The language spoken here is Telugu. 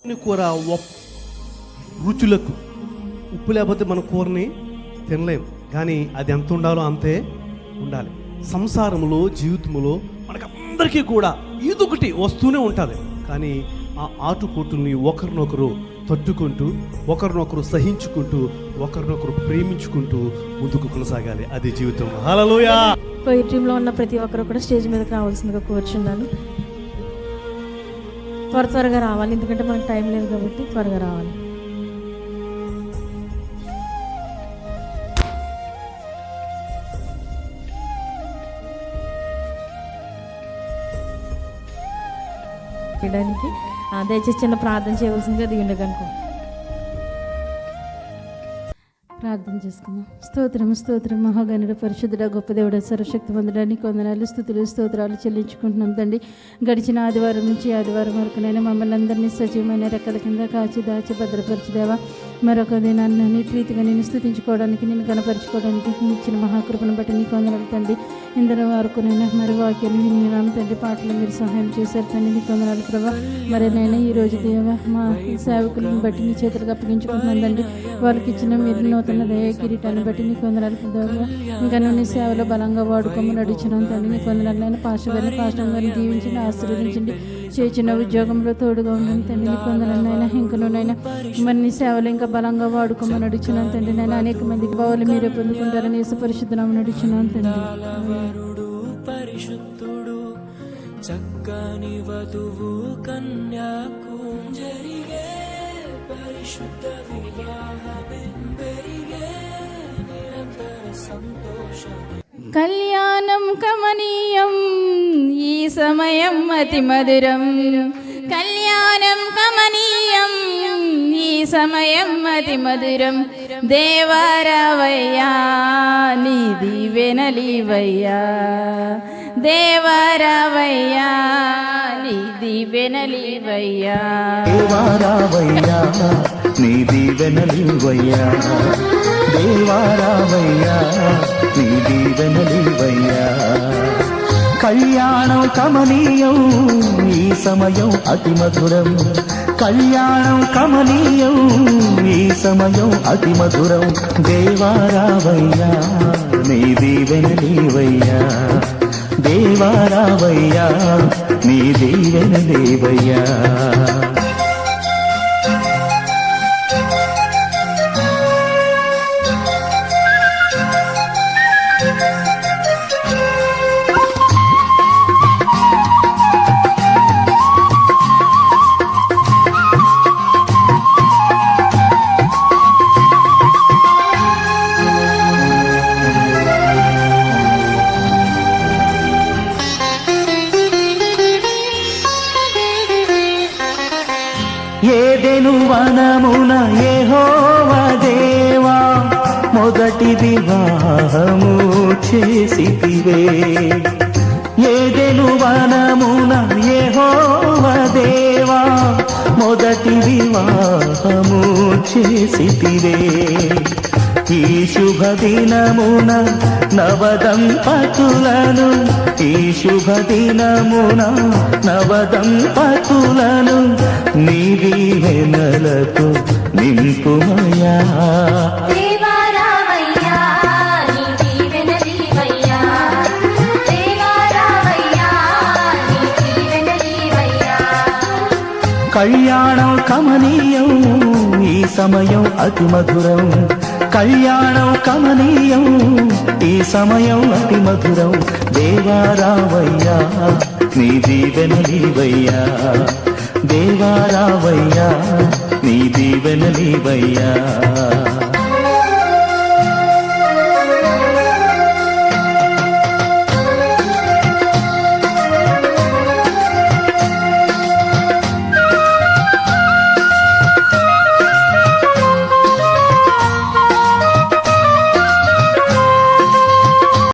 కూర రుచులకు ఉప్పు లేకపోతే మన కూరని తినలేం, కానీ అది ఎంత ఉండాలో అంతే ఉండాలి. సంసారంలో జీవితంలో మనకందరికీ కూడా ఇదొకటి వస్తూనే ఉంటుంది, కానీ ఆ ఆటుపోటుల్ని ఒకరినొకరు తట్టుకుంటూ, ఒకరినొకరు సహించుకుంటూ, ఒకరినొకరు ప్రేమించుకుంటూ ముందుకు కొనసాగాలి. అది జీవితం. హల్లెలూయా. ఈ టీంలో ఉన్న ప్రతి ఒక్కరు కూడా స్టేజ్ మీదకి రావాల్సిందిగా కోరుచున్నాను. త్వరగా రావాలి, ఎందుకంటే మనకు టైం లేదు కాబట్టి త్వరగా రావాలి. చేయడానికి దయచేసి చిన్న ప్రార్థన చేయవలసిందిగా దిగుండే కనుక ప్రార్థన చేసుకుందాం. స్తోత్రం మహాగణుడు పరిశుద్ధుడ గొప్ప దేవుడ సర్వశక్తిమంతుడానికి వందనాలు స్తుతులు స్తోత్రాలు చెల్లించుకుంటున్నాం తండ్రి. గడిచిన ఆదివారం నుంచి ఆదివారం వరకు నేను మమ్మల్ని అందరినీ సజీవమైన రెక్కల కింద కాచి దాచి భద్రపరిచిదేవా, మరొక దినాన్ని నీటి రీతిగా నేను స్థుతించుకోవడానికి, నేను కనపరుచుకోవడానికి ఇచ్చిన మహాకృపను బట్టి నీకు వందనాలు తండ్రి. ఇందరి వరకు నేను మరి వాక్యాలు విన్నాను తండ్రి, పాటలు మీరు సహాయం చేశారు తండ్రి, నీకు వందనాలు ప్రభా. మరి నేను ఈరోజు దేవ మా సేవకులను బట్టి నీ చేతులకు అప్పగించుకుంటున్నాను తండ్రి. వాళ్ళకి ఇచ్చిన మీరు నూతన దయ కిరీటాన్ని బట్టి నీకు వందనాలు ప్రభావ. ఇంకా నేను సేవలో బలంగా వాడుకోమని నడిచినాను తండ్రి, నీకు వందనాలు. నేను పాస్టర్ గారిని దీవించండి, ఆశీర్వదించండి, చేసిన ఉద్యోగంలో తోడుగా ఉండండి తండ్రి, నీకు వందనాలు నాయన. ఇంకనూనైనా మరి నీ సేవలు ఇంకా బలంగా వాడుకోమని నడిచినాను తండ్రి. నేను అనేక మందికి బావులు మీరే పొందుకుంటారని యేసు పరిశుద్ధనామమున నడిచినాను తండ్రి. పరిశుద్ధుడు చక్కని వధువు కన్యాకు జరిగే పరిశుద్ధ వివాహమే పెరిగే నిరంతర సంతోషం. కళ్యాణం కమనీయం ఈ సమయం అతి మధురం, కళ్యాణం కమనీయం ఈ సమయం అతి మధురం. దేవరావయ్యా నీ దీవెనలీవయ్యా, దేవరావయ్యా నీ దీవెనలీవయ్యా, దేవరావయ్యా నీ దీవెనలీవయ్యా, దేవరావయ్యా నీ దీవెనలీవయ్యా. కళ్యాణం కమనీయం ఈ సమయం అతి మధురం, కళ్యాణం కమనీయం ఈ సమయం అతి మధురం. దేవరావయ్యా నీ దీవెనలీవయ్యా, దేవరావయ్యా నీ దీవెనలీవయ్యా. ఏదెను వనమున యెహోవా దేవా మొదటి వివాహము చేసితివే, ఏదెను వనమున యెహోవా దేవా మొదటి వివాహము చేసితివే. ఈ శుభదినమున నవదంపతులను, ఈ శుభదినమున నవదంపతులను నీ దీవెనలతో నింపుమయా. కళ్యాణం కమనీయం ఈ సమయం అతి మధురం, కళ్యాణం కమనీయం ఈ సమయం అతి మధురం. దేవరావయ్యా నీ దీవెనలీవయ్యా, దేవరావయ్యా నీ దీవెనలీవయ్యా.